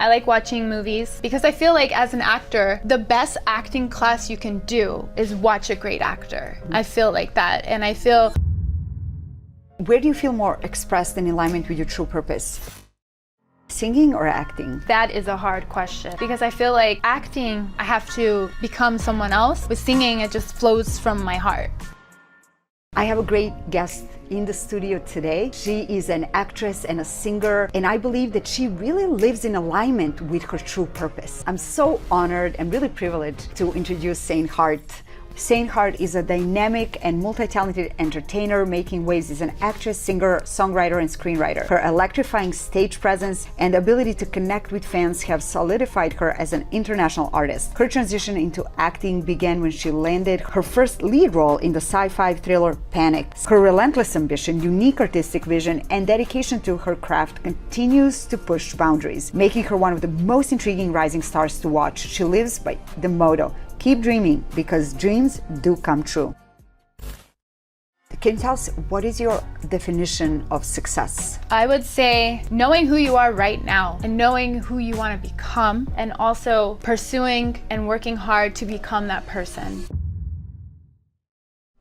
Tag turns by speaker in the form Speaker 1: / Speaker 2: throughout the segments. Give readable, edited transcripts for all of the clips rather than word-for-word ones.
Speaker 1: I like watching movies because I feel like as an actor, the best acting class you can do is watch a great actor. I feel like that, and I feel...
Speaker 2: Where do you feel more expressed and in alignment with your true purpose? Singing or acting?
Speaker 1: That is a hard question because I feel like acting, I have to become someone else. With singing, it just flows from my heart.
Speaker 2: I have a great guest in the studio today. She is an actress and a singer, and I believe that she really lives in alignment with her true purpose. I'm so honored and really privileged to introduce Hart. Hart is a dynamic and multi-talented entertainer making waves as an actress, singer, songwriter, and screenwriter. Her electrifying stage presence and ability to connect with fans have solidified her as an international artist. Her transition into acting began when she landed her first lead role in the sci-fi thriller Panic. Her relentless ambition, unique artistic vision, and dedication to her craft continues to push boundaries, making her one of the most intriguing rising stars to watch. She lives by the motto, keep dreaming, because dreams do come true. Can you tell us, what is your definition of success?
Speaker 1: I would say knowing who you are right now and knowing who you want to become, and also pursuing and working hard to become that person.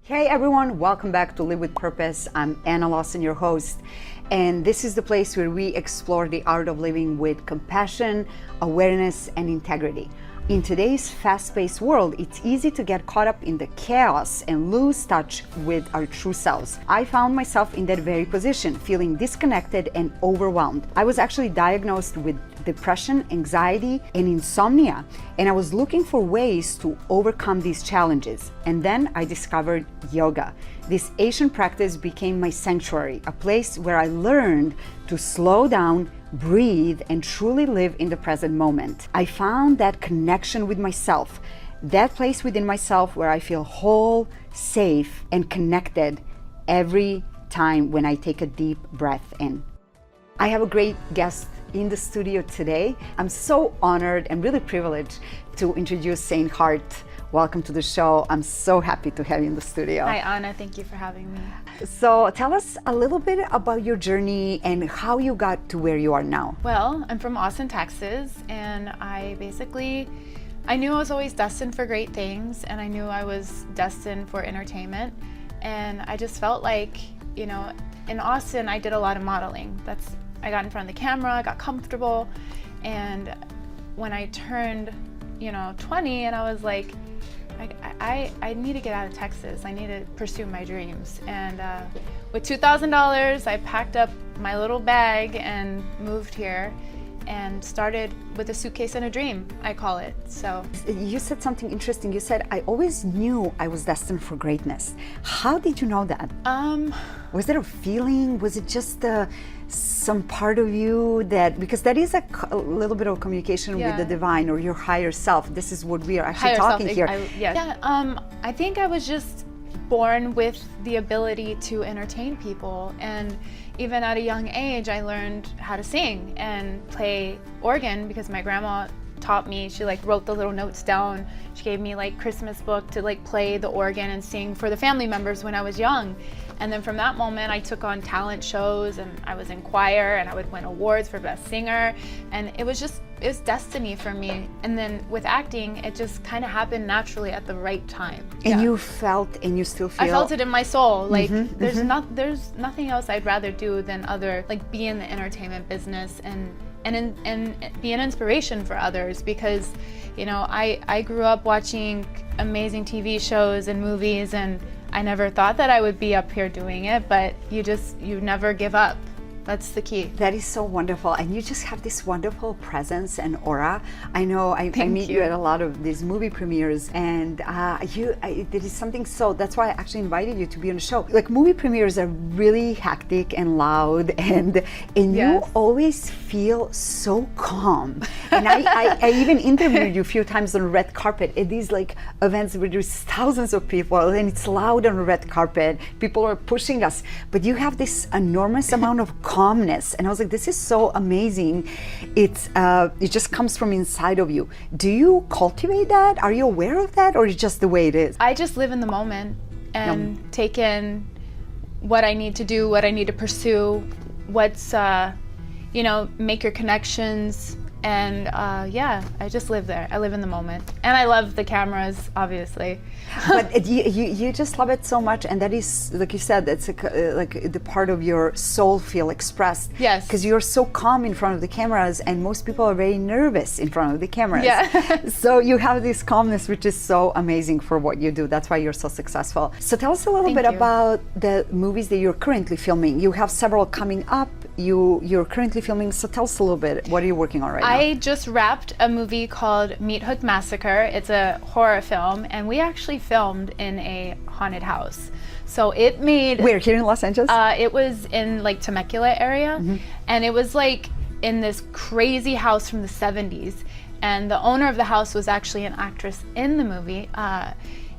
Speaker 2: Hey everyone, welcome back to Live with Purpose. I'm Ana Lawson, your host, and this is the place where we explore the art of living with compassion, awareness, and integrity. In today's fast-paced world, it's easy to get caught up in the chaos and lose touch with our true selves. I found myself in that very position, feeling disconnected and overwhelmed. I was actually diagnosed with depression, anxiety, and insomnia, and I was looking for ways to overcome these challenges. And then I discovered yoga. This Asian practice became my sanctuary, a place where I learned to slow down, breathe, and truly live in the present moment. I found that connection with myself, that place within myself where I feel whole, safe, and connected every time when I take a deep breath in. I have a great guest in the studio today. I'm so honored and really privileged to introduce Hart. Welcome to the show. I'm so happy to have you in the studio.
Speaker 1: Hi, Anna. Thank you for having me.
Speaker 2: So tell us a little bit about your journey and how you got to where you are now.
Speaker 1: Well, I'm from Austin, Texas, and I knew I was always destined for great things, and I knew I was destined for entertainment. And I just felt like, in Austin, I did a lot of modeling. I got in front of the camera, I got comfortable, and when I turned, 20, and I was like, I need to get out of Texas. I need to pursue my dreams. And with $2,000, I packed up my little bag and moved here and started with a suitcase and a dream, I call it. So
Speaker 2: you said something interesting. You said, I always knew I was destined for greatness. How did you know that? Was there a feeling? Was it just some part of you that, because that is a little bit of communication with the divine or your higher self. This is what we are actually talking here.
Speaker 1: I think I was just born with the ability to entertain people, and even at a young age I learned how to sing and play organ because my grandma taught me. She wrote the little notes down. She gave me Christmas book to play the organ and sing for the family members when I was young. And then from that moment I took on talent shows, and I was in choir, and I would win awards for best singer, and it was destiny for me. And then with acting, it just kind of happened naturally at the right time.
Speaker 2: And you felt, and you still feel?
Speaker 1: I felt it in my soul. There's nothing else I'd rather do than be in the entertainment business and be an inspiration for others, because I grew up watching amazing TV shows and movies, and I never thought that I would be up here doing it, but you never give up. That's the key.
Speaker 2: That is so wonderful, and you just have this wonderful presence and aura. I know I meet you at a lot of these movie premieres, and there is something, so that's why I actually invited you to be on the show. Movie premieres are really hectic and loud, and you always feel so calm. And I even interviewed you a few times on the red carpet at these events where there's thousands of people, and it's loud on the red carpet. People are pushing us, but you have this enormous amount of calmness, and I was like, this is so amazing. It just comes from inside of you. Do you cultivate that? Are you aware of that, or is it just the way it is?
Speaker 1: I just live in the moment and take in what I need to do, what I need to pursue, make your connections And yeah, I just live there. I live in the moment. And I love the cameras, obviously.
Speaker 2: But you just love it so much, and that is, like you said, it's like the part of your soul feel expressed.
Speaker 1: Yes.
Speaker 2: Because you're so calm in front of the cameras, and most people are very nervous in front of the cameras.
Speaker 1: Yeah.
Speaker 2: So you have this calmness, which is so amazing for what you do. That's why you're so successful. So tell us a little bit about the movies that you're currently filming. You have several coming up. You're currently filming, so tell us a little bit. What are you working on right now?
Speaker 1: I just wrapped a movie called Meat Hook Massacre. It's a horror film, and we actually filmed in a haunted house. So it made...
Speaker 2: Where, here in Los Angeles?
Speaker 1: It was in like Temecula area, and it was like in this crazy house from the 70s. And the owner of the house was actually an actress in the movie,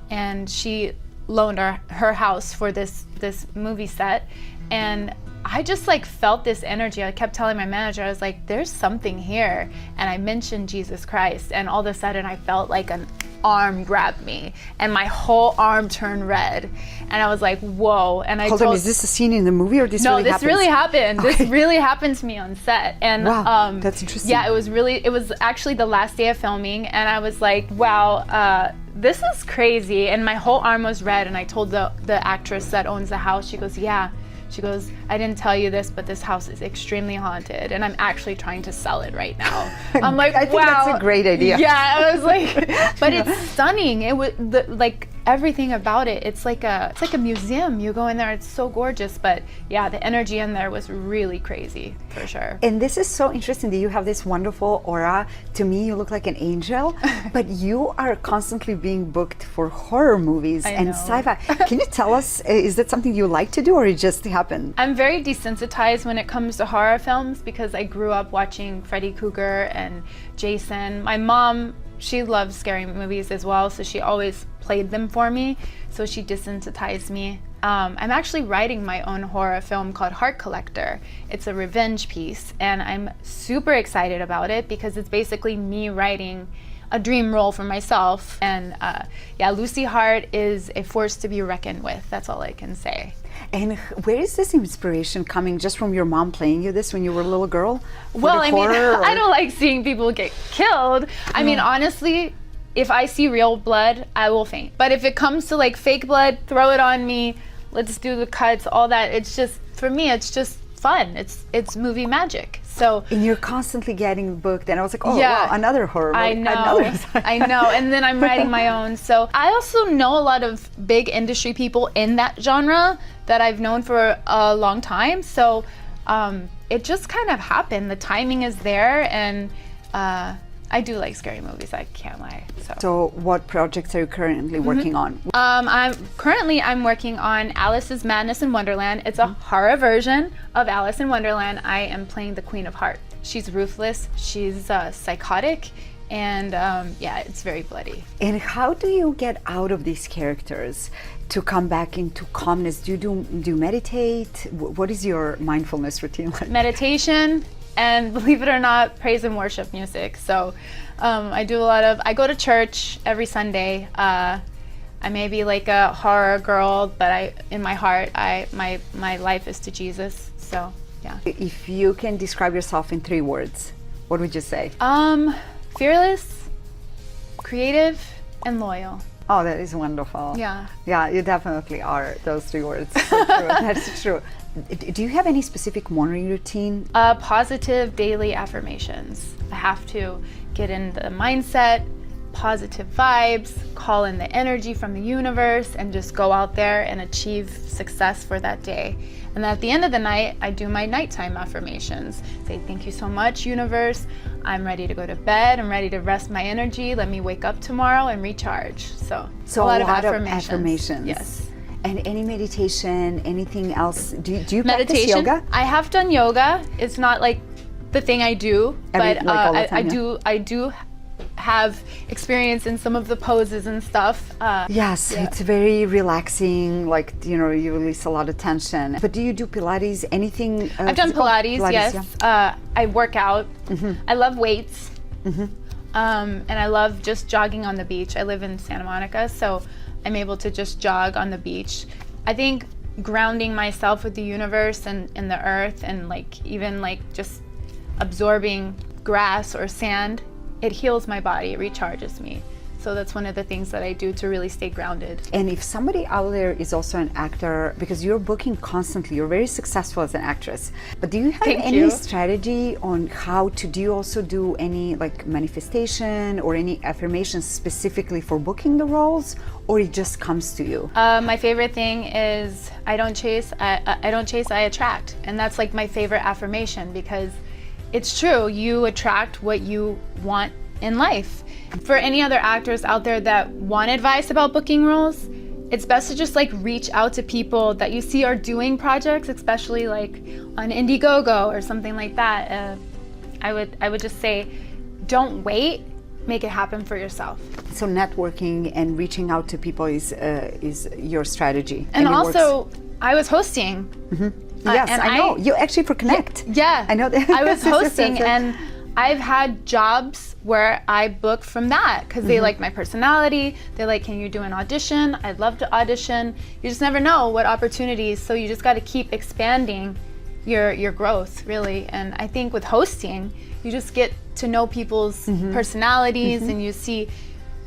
Speaker 1: and she loaned her house for this movie set. And I just like felt this energy. I kept telling my manager, I was like, there's something here. And I mentioned Jesus Christ, and all of a sudden I felt like an arm grabbed me and my whole arm turned red. And I was like, whoa. And I
Speaker 2: Hold on, is this a scene in the movie, or this really
Speaker 1: happens? No, this really happened.
Speaker 2: Okay.
Speaker 1: This really happened to me on set. And
Speaker 2: wow, that's interesting.
Speaker 1: Yeah, it was actually the last day of filming, and I was like, wow, this is crazy. And my whole arm was red, and I told the actress that owns the house, she goes, yeah. She goes, I didn't tell you this, but this house is extremely haunted, and I'm actually trying to sell it right now. I'm like,
Speaker 2: I think
Speaker 1: wow.
Speaker 2: That's a great idea.
Speaker 1: Yeah, I was like, but it's stunning. It was like everything about it. It's like a museum. You go in there, it's so gorgeous. But yeah, the energy in there was really crazy, for sure.
Speaker 2: And this is so interesting that you have this wonderful aura. To me, you look like an angel, but you are constantly being booked for horror movies and sci-fi. Can you tell us, is that something you like to do, or it just happened?
Speaker 1: I'm very desensitized when it comes to horror films because I grew up watching Freddy Krueger and Jason. My mom, she loves scary movies as well, so she always played them for me, so she desensitized me. I'm actually writing my own horror film called Hart Collector. It's a revenge piece, and I'm super excited about it because it's basically me writing a dream role for myself. And yeah, Lucy Hart is a force to be reckoned with. That's all I can say.
Speaker 2: And where is this inspiration coming? Just from your mom playing you this when you were a little girl?
Speaker 1: Well, I mean, I don't like seeing people get killed. I mean, honestly, if I see real blood, I will faint. But if it comes to like fake blood, throw it on me. Let's do the cuts, all that. It's just, for me, it's just fun. It's movie magic. So,
Speaker 2: and you're constantly getting booked, and I was like, oh,
Speaker 1: yeah,
Speaker 2: wow, another horror movie.
Speaker 1: I know, I know. And then I'm writing my own. So I also know a lot of big industry people in that genre that I've known for a long time. So it just kind of happened. The timing is there, and I do like scary movies, I can't lie.
Speaker 2: So what projects are you currently working on?
Speaker 1: I'm working on Alice's Madness in Wonderland. It's a horror version of Alice in Wonderland. I am playing the Queen of Hart. She's ruthless, she's psychotic, and yeah, it's very bloody.
Speaker 2: And how do you get out of these characters to come back into calmness? Do you meditate? What is your mindfulness routine like?
Speaker 1: Meditation, and believe it or not, praise and worship music. So I go to church every Sunday. I may be like a horror girl, but in my heart, my life is to Jesus. So yeah.
Speaker 2: If you can describe yourself in 3 words, what would you say?
Speaker 1: Fearless, creative, and loyal.
Speaker 2: Oh, that is wonderful.
Speaker 1: Yeah.
Speaker 2: Yeah, you definitely are, those 3 words. So true. That's true. Do you have any specific morning routine?
Speaker 1: Positive daily affirmations. I have to get in the mindset, positive vibes, call in the energy from the universe, and just go out there and achieve success for that day. And then at the end of the night, I do my nighttime affirmations. Say, thank you so much, universe. I'm ready to go to bed. I'm ready to rest my energy. Let me wake up tomorrow and recharge. So a lot of affirmations. Yes.
Speaker 2: And any meditation, anything else? Do you
Speaker 1: meditation,
Speaker 2: practice yoga?
Speaker 1: I have done yoga. It's not like the thing I do, but I do have experience in some of the poses and stuff.
Speaker 2: Yes, yeah. It's very relaxing, like, you release a lot of tension. But do you do Pilates, anything?
Speaker 1: I've done Pilates, yes. Yeah. I work out. I love weights. And I love just jogging on the beach. I live in Santa Monica, so I'm able to just jog on the beach. I think grounding myself with the universe and the earth, and like even like just absorbing grass or sand, it heals my body, it recharges me. So that's one of the things that I do to really stay grounded.
Speaker 2: And if somebody out there is also an actor, because you're booking constantly, you're very successful as an actress, but do you have any strategy on how to, do you also do any like manifestation or any affirmations specifically for booking the roles, or it just comes to you?
Speaker 1: My favorite thing is I don't chase, I attract. And that's like my favorite affirmation, because it's true, you attract what you want in life. For any other actors out there that want advice about booking roles, it's best to just like reach out to people that you see are doing projects, especially like on Indiegogo or something like that. I would just say, don't wait, make it happen for yourself.
Speaker 2: So networking and reaching out to people is your strategy.
Speaker 1: And also, I was hosting.
Speaker 2: Yes,
Speaker 1: and
Speaker 2: I know. You actually for Connect.
Speaker 1: Yeah,
Speaker 2: I know that.
Speaker 1: I was hosting, and I've had jobs where I book from that because they like my personality. They're like, can you do an audition? I'd love to audition. You just never know what opportunities. So you just got to keep expanding your growth, really. And I think with hosting, you just get to know people's personalities and you see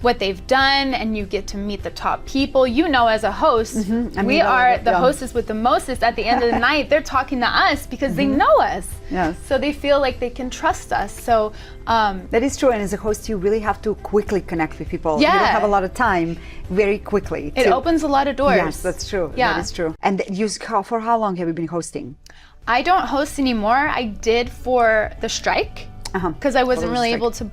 Speaker 1: what they've done, and you get to meet the top people. You know, as a host, we are the hostess with the mostest. At the end of the night, they're talking to us because they know us.
Speaker 2: Yes.
Speaker 1: So they feel like they can trust us. So
Speaker 2: that is true. And as a host, you really have to quickly connect with people.
Speaker 1: Yeah.
Speaker 2: You don't have a lot of time. Very quickly.
Speaker 1: It opens a lot of doors.
Speaker 2: Yes, that's true.
Speaker 1: Yeah.
Speaker 2: That is true. And for how long have you been hosting?
Speaker 1: I don't host anymore. I did for the strike because I wasn't really able to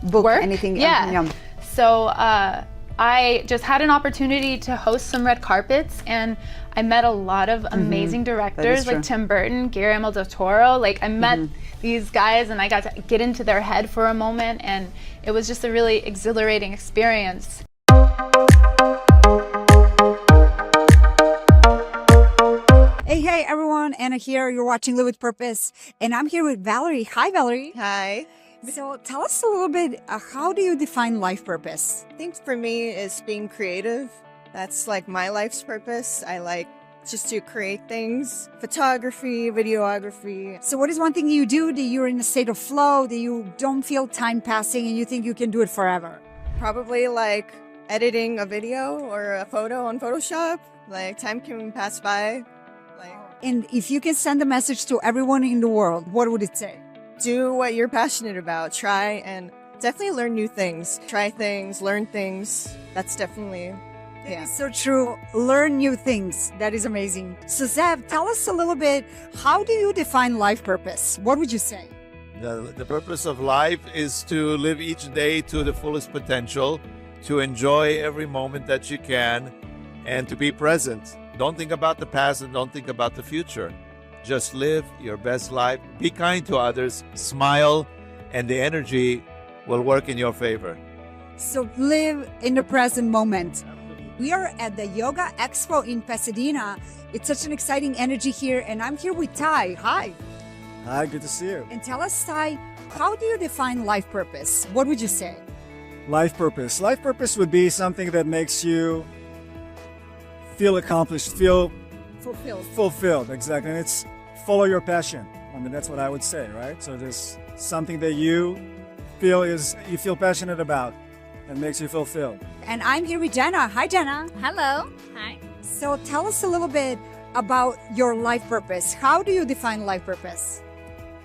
Speaker 2: book
Speaker 1: work
Speaker 2: anything.
Speaker 1: Yeah. So I just had an opportunity to host some red carpets, and I met a lot of amazing directors like Tim Burton, Guillermo del Toro. Like I met these guys, and I got to get into their head for a moment, and it was just a really exhilarating experience.
Speaker 2: Hey everyone, Anna here. You're watching Live with Purpose, and I'm here with Valerie. Hi, Valerie.
Speaker 3: Hi.
Speaker 2: So tell us a little bit, how do you define life purpose?
Speaker 3: I think for me is being creative. That's like my life's purpose. I like just to create things, photography, videography.
Speaker 2: So what is one thing you do that you're in a state of flow, that you don't feel time passing and you think you can do it forever?
Speaker 3: Probably like editing a video or a photo on Photoshop. Like time can pass by.
Speaker 2: And if you can send a message to everyone in the world, what would it say?
Speaker 3: Do what you're passionate about. Try and definitely learn new things. Try things, learn things. That's definitely, yeah.
Speaker 2: So true. Learn new things. That is amazing. So Zev, tell us a little bit, how do you define life purpose? What would you say?
Speaker 4: The purpose of life is to live each day to the fullest potential, to enjoy every moment that you can, and to be present. Don't think about the past and don't think about the future. Just live your best life, be kind to others, smile, and the energy will work in your favor.
Speaker 2: So live in the present moment. We are at the Yoga Expo in Pasadena. It's such an exciting energy here, and I'm here with Ty. Hi.
Speaker 5: Hi, good to see you.
Speaker 2: And tell us, Ty, how do you define life purpose? What would you say?
Speaker 5: Life purpose. Life purpose would be something that makes you feel accomplished, feel fulfilled, exactly. And it's follow your passion. I mean, that's what I would say, right? So there's something that you feel passionate about and makes you fulfilled.
Speaker 2: And I'm here with Jenna. Hi, Jenna.
Speaker 6: Hello. Hi.
Speaker 2: So tell us a little bit about your life purpose. How do you define life purpose?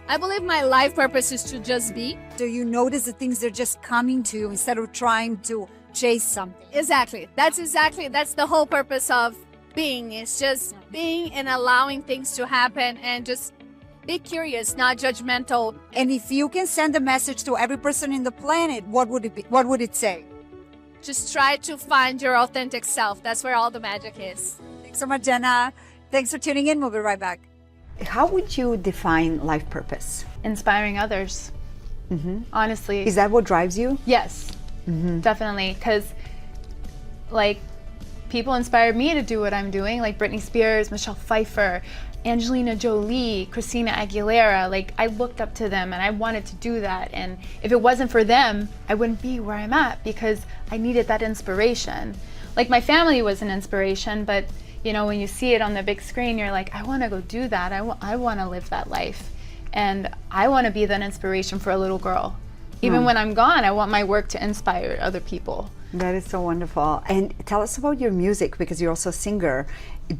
Speaker 6: I believe my life purpose is to just be.
Speaker 2: Do you notice the things that are just coming to you instead of trying to chase something?
Speaker 6: Exactly. That's the whole purpose of being. It's just being and allowing things to happen and just be curious, not judgmental.
Speaker 2: And if you can send a message to every person in the planet, what would it be? What would it say?
Speaker 6: Just try to find your authentic self. That's where all the magic is.
Speaker 2: Thanks so much, Jenna. Thanks for tuning in. We'll be right back. How would you define life purpose?
Speaker 1: Inspiring others. Honestly.
Speaker 2: Is that what drives you?
Speaker 1: Yes, definitely. Because like people inspired me to do what I'm doing, like Britney Spears, Michelle Pfeiffer, Angelina Jolie, Christina Aguilera. Like I looked up to them and I wanted to do that. And if it wasn't for them, I wouldn't be where I'm at because I needed that inspiration. Like my family was an inspiration, but you know, when you see it on the big screen, you're like, I want to go do that. I want to live that life. And I want to be that inspiration for a little girl. Even when I'm gone, I want my work to inspire other people.
Speaker 2: That is so wonderful. And tell us about your music, because you're also a singer.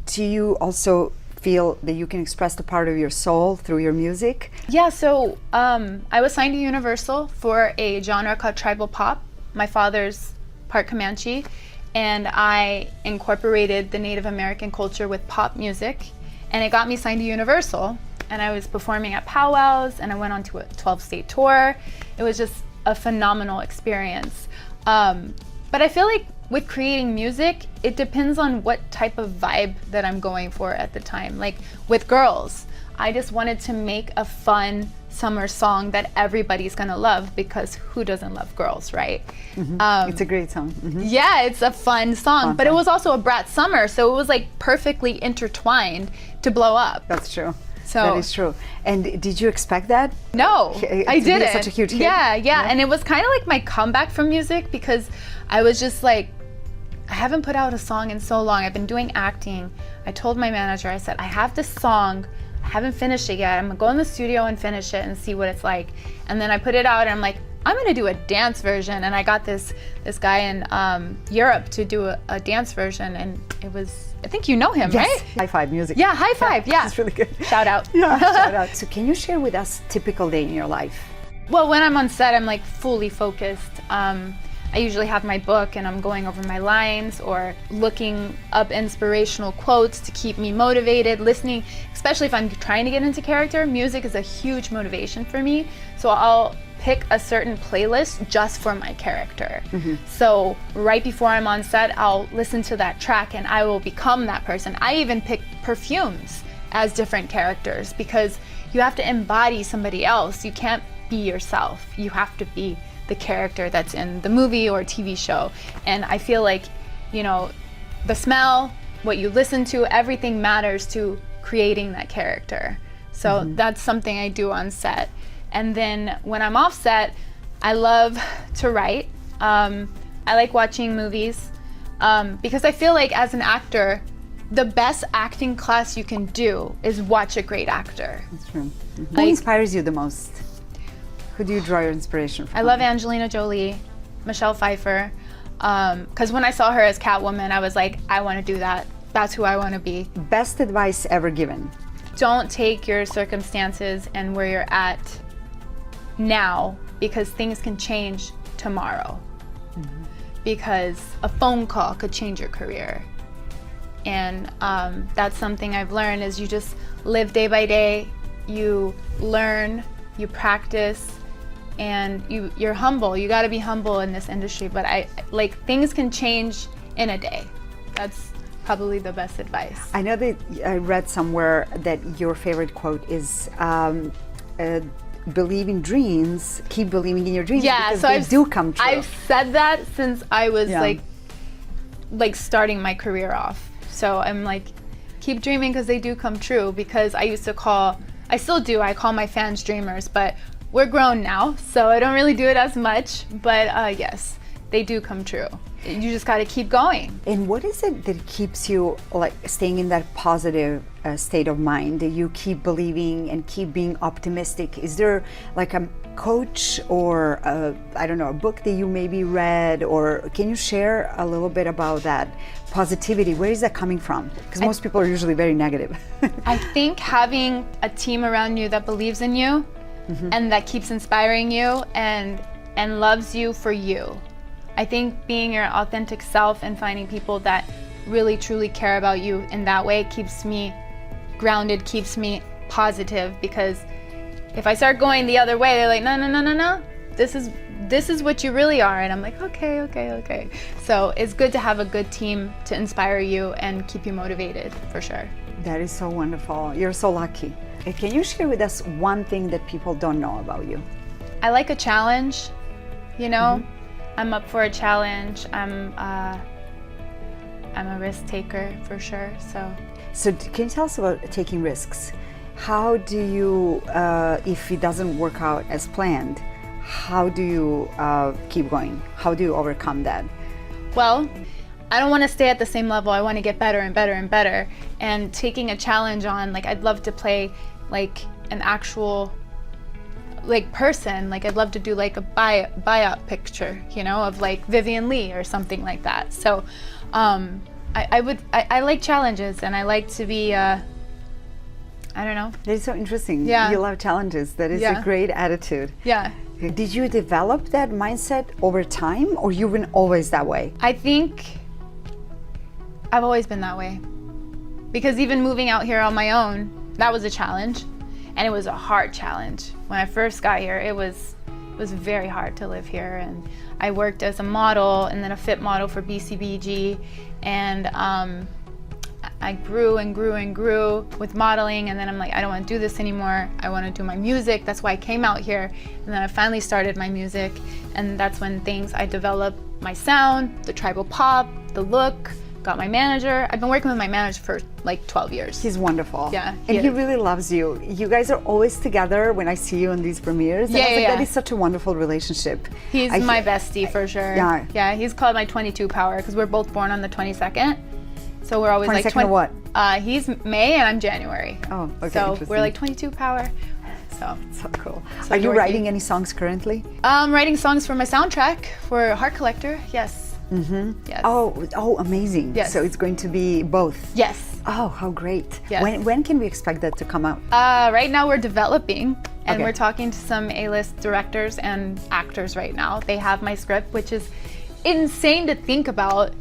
Speaker 2: Do you also feel that you can express the part of your soul through your music?
Speaker 1: Yeah, so I was signed to Universal for a genre called tribal pop. My father's part Comanche, and I incorporated the Native American culture with pop music, and it got me signed to Universal. And I was performing at powwows, and I went on to a 12-state tour. It was just a phenomenal experience. But I feel like with creating music, it depends on what type of vibe that I'm going for at the time. Like with girls, I just wanted to make a fun summer song that everybody's gonna love, because who doesn't love girls, right?
Speaker 2: It's a great song.
Speaker 1: Yeah, it's a fun song, but it was also a brat summer, so it was like perfectly intertwined to blow up.
Speaker 2: That's true.
Speaker 1: So
Speaker 2: that is true. And did you expect that?
Speaker 1: No, I
Speaker 2: be
Speaker 1: didn't.
Speaker 2: such a huge hit?
Speaker 1: Yeah, and it was kind of like my comeback from music, because I was just like, I haven't put out a song in so long. I've been doing acting. I told my manager, I said, I have this song, I haven't finished it yet. I'm gonna go in the studio and finish it and see what it's like. And then I put it out and I'm like, I'm gonna do a dance version. And I got this guy in Europe to do a dance version, and it was, I think you know him,
Speaker 2: Yes.
Speaker 1: right?
Speaker 2: High Five Music.
Speaker 1: Yeah, High Five, yeah.
Speaker 2: It's really good.
Speaker 1: Shout out.
Speaker 2: Yeah, shout out. So can you share with us a typical day in your life?
Speaker 1: Well, when I'm on set, I'm like fully focused. I usually have my book and I'm going over my lines or looking up inspirational quotes to keep me motivated, listening, especially if I'm trying to get into character. Music is a huge motivation for me. So I'll pick a certain playlist just for my character. So right before I'm on set, I'll listen to that track and I will become that person. I even pick perfumes as different characters, because you have to embody somebody else. You can't be yourself. You have to be the character that's in the movie or TV show. And I feel like, you know, the smell, what you listen to, everything matters to creating that character. So that's something I do on set. And then when I'm off set, I love to write. I like watching movies, because I feel like as an actor, the best acting class you can do is watch a great actor.
Speaker 2: That's true. Who inspires you the most? Who do you draw your inspiration from?
Speaker 1: I love Angelina Jolie, Michelle Pfeiffer, because when I saw her as Catwoman, I was like, I want to do that. That's who I want to be.
Speaker 2: Best advice ever given?
Speaker 1: Don't take your circumstances and where you're at now, because things can change tomorrow. Because a phone call could change your career. And that's something I've learned, is you just live day by day, you learn, you practice, and you're humble. You got to be humble in this industry, but things can change in a day. That's probably the best advice.
Speaker 2: I know that I read somewhere that your favorite quote is believe in dreams, keep believing in your dreams, because they do come true.
Speaker 1: I've said that since I was like starting my career off. So I'm like, keep dreaming, because they do come true. Because I still do, I call my fans dreamers, but we're grown now, so I don't really do it as much. But yes, they do come true. You just got to keep going.
Speaker 2: And what is it that keeps you like staying in that positive state of mind, that you keep believing and keep being optimistic? Is there like a coach or I don't know, a book that you maybe read, or can you share a little bit about that positivity? Where is that coming from? Because most people are usually very negative.
Speaker 1: I think having a team around you that believes in you and that keeps inspiring you and loves you for you. I think being your authentic self and finding people that really truly care about you in that way keeps me grounded, keeps me positive, because if I start going the other way, they're like, no, this is what you really are. And I'm like, okay. So it's good to have a good team to inspire you and keep you motivated, for sure.
Speaker 2: That is so wonderful. You're so lucky. Can you share with us one thing that people don't know about you?
Speaker 1: I like a challenge, you know? I'm up for a challenge. I'm a risk taker, for sure. So
Speaker 2: can you tell us about taking risks? How do you, if it doesn't work out as planned, how do you keep going? How do you overcome that?
Speaker 1: Well, I don't want to stay at the same level. I want to get better and better and better. And taking a challenge on, like, I'd love to play like an actual like person. Like I'd love to do like a biop picture, you know, of like Vivian Lee or something like that. So I like challenges, and I like to be I don't know.
Speaker 2: That is so interesting.
Speaker 1: Yeah.
Speaker 2: You love challenges. That is
Speaker 1: Yeah.
Speaker 2: a great attitude.
Speaker 1: Yeah.
Speaker 2: Did you develop that mindset over time, or you've been always that way?
Speaker 1: I think I've always been that way. Because even moving out here on my own, that was a challenge. And it was a hard challenge. When I first got here, it was very hard to live here. And I worked as a model and then a fit model for BCBG. And I grew and grew and grew with modeling, and then I'm like, I don't want to do this anymore. I want to do my music. That's why I came out here. And then I finally started my music, and that's when I developed my sound, the tribal pop, the look, got my manager. I've been working with my manager for like 12 years.
Speaker 2: He's wonderful.
Speaker 1: Yeah,
Speaker 2: And he
Speaker 1: is.
Speaker 2: really loves you. You guys are always together when I see you in these premieres. And I was like, that is such a wonderful relationship.
Speaker 1: He's my bestie for sure.
Speaker 2: Yeah.
Speaker 1: Yeah, he's called my 22 power because we're both born on the 22nd. So we're always like
Speaker 2: 22nd of what?
Speaker 1: He's May and I'm January.
Speaker 2: Oh, okay,
Speaker 1: So
Speaker 2: interesting.
Speaker 1: we're like 22 power. So
Speaker 2: So cool.
Speaker 1: So
Speaker 2: Are you
Speaker 1: Dorothy.
Speaker 2: writing any songs currently?
Speaker 1: writing songs for my soundtrack for Hart Collector. Yes. Mm-hmm. Yes.
Speaker 2: Oh, amazing.
Speaker 1: Yes.
Speaker 2: So it's going to be both.
Speaker 1: Yes.
Speaker 2: Oh, how great.
Speaker 1: Yes.
Speaker 2: When can we expect that to come out?
Speaker 1: Right now we're developing, and
Speaker 2: Okay.
Speaker 1: we're talking to some A-list directors and actors right now. They have my script, which is insane to think about,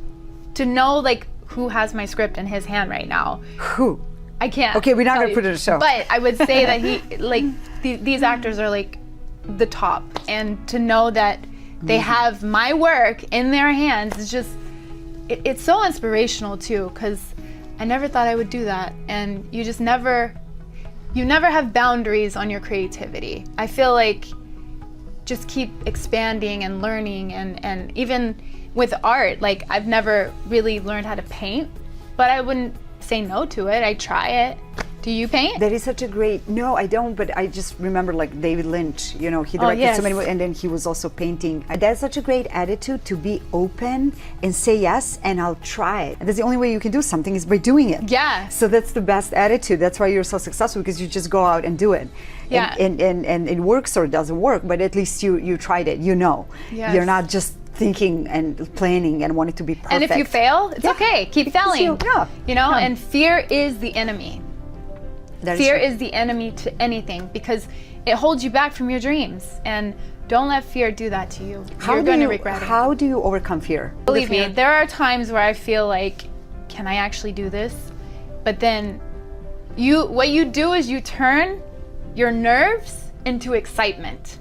Speaker 1: to know like who has my script in his hand right now.
Speaker 2: Who?
Speaker 1: I can't.
Speaker 2: Okay, we're not
Speaker 1: tell
Speaker 2: gonna
Speaker 1: you.
Speaker 2: put it in a show.
Speaker 1: But I would say that he, like, these actors are like the top, and to know that they have my work in their hands is just, it's so inspirational too, because I never thought I would do that, and you never have boundaries on your creativity. I feel like just keep expanding and learning, and even with art, like I've never really learned how to paint, but I wouldn't say no to it. I try it. Do you paint?
Speaker 2: That is such a great, no, I don't, but I just remember like David Lynch, you know, he directed
Speaker 1: yes.
Speaker 2: so many, and then he was also painting. That's such a great attitude, to be open and say yes, and I'll try it. And that's the only way you can do something, is by doing it.
Speaker 1: Yeah.
Speaker 2: So that's the best attitude. That's why you're so successful, because you just go out and do it.
Speaker 1: Yeah.
Speaker 2: And it works or it doesn't work, but at least you tried it, you know.
Speaker 1: Yes.
Speaker 2: You're not just thinking and planning and wanting to be perfect.
Speaker 1: And if you fail, it's
Speaker 2: Yeah.
Speaker 1: okay. Keep
Speaker 2: Because
Speaker 1: failing. You know,
Speaker 2: Yeah.
Speaker 1: and fear is the enemy.
Speaker 2: That
Speaker 1: Fear
Speaker 2: true.
Speaker 1: is the enemy to anything, because it holds you back from your dreams. And don't let fear do that to you. You're going to regret it.
Speaker 2: How do you overcome fear?
Speaker 1: Believe me, there are times where I feel like, can I actually do this? But then what you do is you turn your nerves into excitement.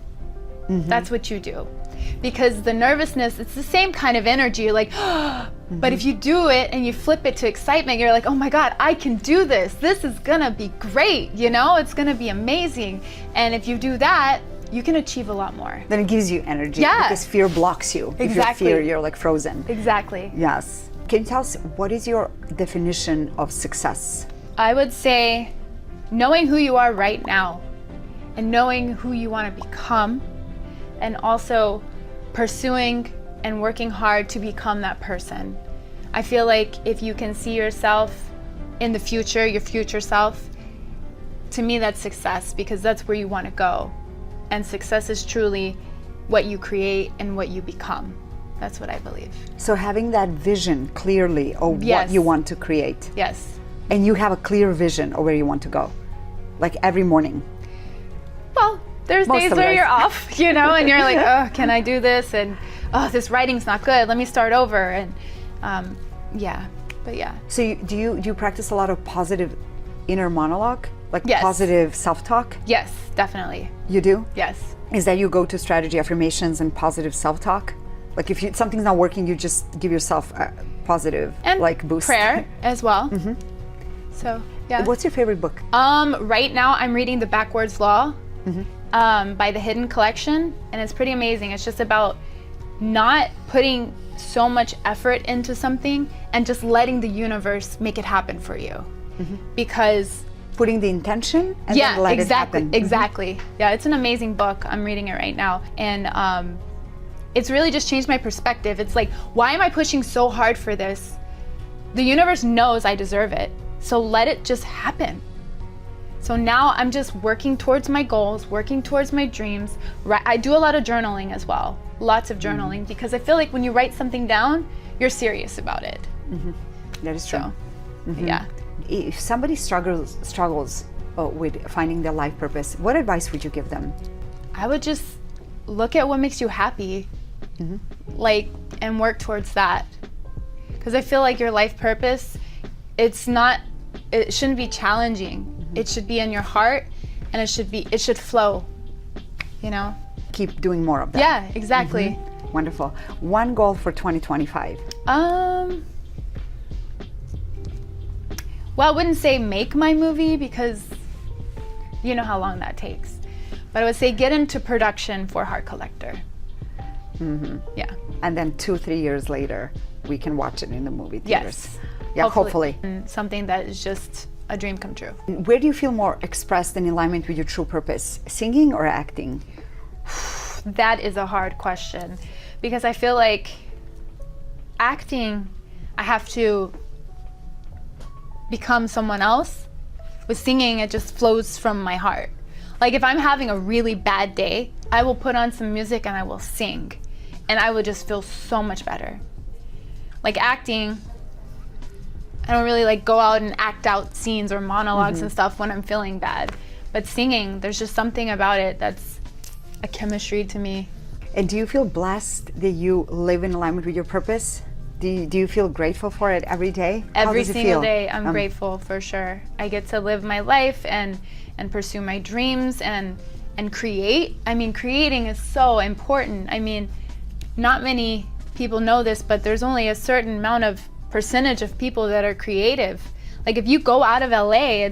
Speaker 1: That's what you do. Because the nervousness, it's the same kind of energy. You're like, but if you do it and you flip it to excitement, you're like, oh my God, I can do this. This is gonna be great, you know? It's gonna be amazing. And if you do that, you can achieve a lot more.
Speaker 2: Then it gives you energy.
Speaker 1: Yeah.
Speaker 2: Because fear blocks you. If
Speaker 1: Exactly.
Speaker 2: you fear, you're like frozen.
Speaker 1: Exactly.
Speaker 2: Yes. Can you tell us, what is your definition of success?
Speaker 1: I would say knowing who you are right now, and knowing who you want to become, and also pursuing and working hard to become that person. I feel like if you can see yourself in the future, your future self, to me that's success, because that's where you want to go. And success is truly what you create and what you become. That's what I believe.
Speaker 2: So having that vision clearly of
Speaker 1: Yes.
Speaker 2: what you want to create,
Speaker 1: Yes.
Speaker 2: and you have a clear vision of where you want to go, like every morning.
Speaker 1: Well, there's
Speaker 2: Most
Speaker 1: days
Speaker 2: of
Speaker 1: where
Speaker 2: us.
Speaker 1: you're off, you know, and you're like, oh, can I do this? And oh, this writing's not good. Let me start over. And yeah, but yeah.
Speaker 2: So do you practice a lot of positive inner monologue, like
Speaker 1: Yes.
Speaker 2: positive self-talk?
Speaker 1: Yes, definitely.
Speaker 2: You do?
Speaker 1: Yes.
Speaker 2: Is that you go to strategy affirmations and positive self-talk? Like if something's not working, you just give yourself a positive
Speaker 1: And
Speaker 2: like boost.
Speaker 1: prayer as well. So yeah.
Speaker 2: What's your favorite book?
Speaker 1: Right now I'm reading The Backwards Law by the Hidden Collection, and it's pretty amazing. It's just about not putting so much effort into something and just letting the universe make it happen for you. Because
Speaker 2: Putting the intention and
Speaker 1: yeah,
Speaker 2: then let
Speaker 1: exactly,
Speaker 2: it happen.
Speaker 1: exactly. Yeah, it's an amazing book. I'm reading it right now, and it's really just changed my perspective. It's like, why am I pushing so hard for this? The universe knows I deserve it, so let it just happen. So now I'm just working towards my goals, working towards my dreams. I do a lot of journaling as well, lots of journaling, because I feel like when you write something down, you're serious about it.
Speaker 2: That is true.
Speaker 1: So, yeah.
Speaker 2: If somebody struggles with finding their life purpose, what advice would you give them?
Speaker 1: I would just look at what makes you happy, like, and work towards that. Because I feel like your life purpose, it shouldn't be challenging. It should be in your heart, and it should flow, you know?
Speaker 2: Keep doing more of that.
Speaker 1: Yeah, exactly.
Speaker 2: Wonderful. One goal for 2025.
Speaker 1: Well, I wouldn't say make my movie, because you know how long that takes. But I would say get into production for Hart Collector. Yeah.
Speaker 2: And then 2-3 years later, we can watch it in the movie theaters.
Speaker 1: Yes.
Speaker 2: Yeah, hopefully.
Speaker 1: And something that is just a dream come true.
Speaker 2: Where do you feel more expressed and in alignment with your true purpose? Singing or acting?
Speaker 1: That is a hard question, because I feel like acting, I have to become someone else. With singing, it just flows from my heart. Like if I'm having a really bad day, I will put on some music and I will sing, and I will just feel so much better. Like acting, I don't really like go out and act out scenes or monologues and stuff when I'm feeling bad. But singing, there's just something about it that's a chemistry to me.
Speaker 2: And do you feel blessed that you live in alignment with your purpose? Do you feel grateful for it every day? How
Speaker 1: Every
Speaker 2: does it
Speaker 1: single
Speaker 2: feel?
Speaker 1: day, I'm grateful for sure. I get to live my life and pursue my dreams and create. I mean, creating is so important. I mean, not many people know this, but there's only a certain amount of percentage of people that are creative. Like if you go out of LA,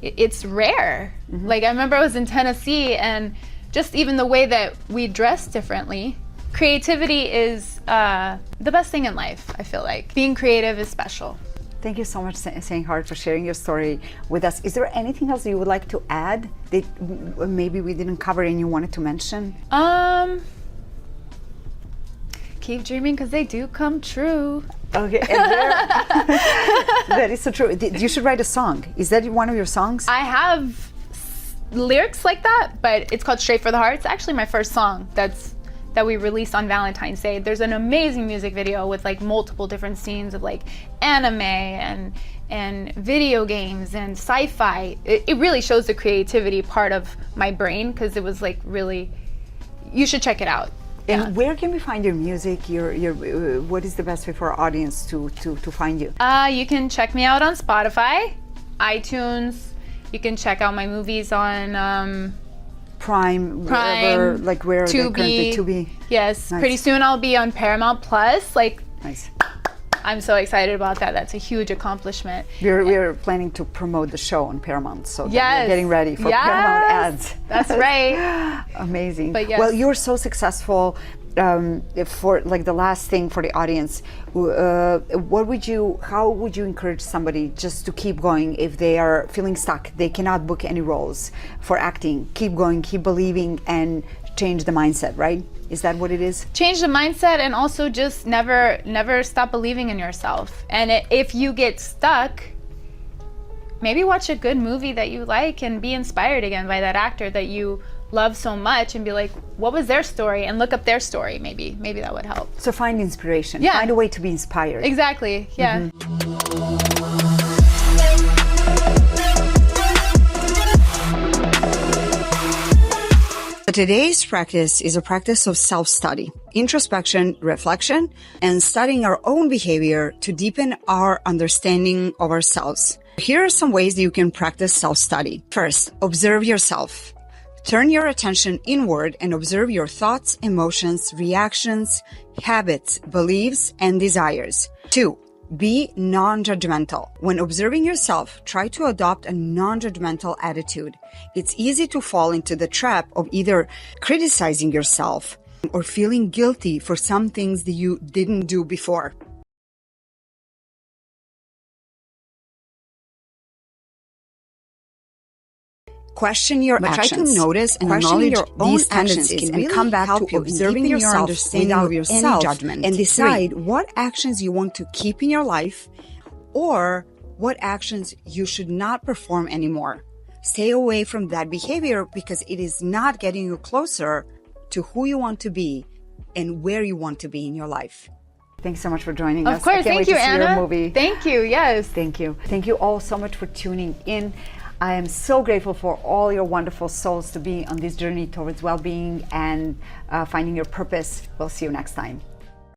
Speaker 1: it's rare. Like I remember I was in Tennessee, and just even the way that we dress differently. Creativity is the best thing in life, I feel like. Being creative is special.
Speaker 2: Thank you so much, Saying Hart, for sharing your story with us. Is there anything else you would like to add that maybe we didn't cover and you wanted to mention?
Speaker 1: Keep dreaming, because they do come true.
Speaker 2: Okay, that is so true. You should write a song. Is that one of your songs?
Speaker 1: I have lyrics like that, but it's called Straight for the Heart. It's actually my first song that we released on Valentine's Day. There's an amazing music video with like multiple different scenes of like anime and video games and sci-fi. It really shows the creativity part of my brain, because it was like really, you should check it out.
Speaker 2: And where can we find your music? Your what is the best way for our audience to find you?
Speaker 1: You can check me out on Spotify, iTunes. You can check out my movies on
Speaker 2: Prime, wherever, like where are they currently? Tubi.
Speaker 1: Yes,
Speaker 2: Nice.
Speaker 1: Pretty soon I'll be on Paramount Plus. Like,
Speaker 2: Nice.
Speaker 1: I'm so excited about that. That's a huge accomplishment.
Speaker 2: We're planning to promote the show on Paramount, so that
Speaker 1: Yes.
Speaker 2: we're getting ready for Paramount ads.
Speaker 1: That's right.
Speaker 2: Amazing.
Speaker 1: But yes.
Speaker 2: Well, you're so successful. For like the last thing for the audience, how would you encourage somebody just to keep going if they are feeling stuck, they cannot book any roles for acting? Keep going, keep believing, and change the mindset, right? Is that what it is?
Speaker 1: Change the mindset, and also just never stop believing in yourself. And if you get stuck, maybe watch a good movie that you like and be inspired again by that actor that you love so much, and be like, what was their story? And look up their story. Maybe that would help.
Speaker 2: So find inspiration.
Speaker 1: Yeah.
Speaker 2: Find a way to be inspired.
Speaker 1: Exactly. Yeah.
Speaker 2: Today's practice is a practice of self-study, introspection, reflection, and studying our own behavior to deepen our understanding of ourselves. Here are some ways that you can practice self-study. First, observe yourself. Turn your attention inward and observe your thoughts, emotions, reactions, habits, beliefs, and desires. 2. Be non-judgmental. When observing yourself, try to adopt a non-judgmental attitude. It's easy to fall into the trap of either criticizing yourself or feeling guilty for some things that you didn't do before. Question your actions. Try to notice and acknowledge your own tendencies and come back to observing your understanding of yourself and decide what actions you want to keep in your life or what actions you should not perform anymore. Stay away from that behavior because it is not getting you closer to who you want to be and where you want to be in your life. Thanks so much for joining us.
Speaker 1: Of course, thank you, Anna.
Speaker 2: Your movie.
Speaker 1: Thank you, yes.
Speaker 2: Thank you. Thank you all so much for tuning in. I am so grateful for all your wonderful souls to be on this journey towards well-being and finding your purpose. We'll see you next time.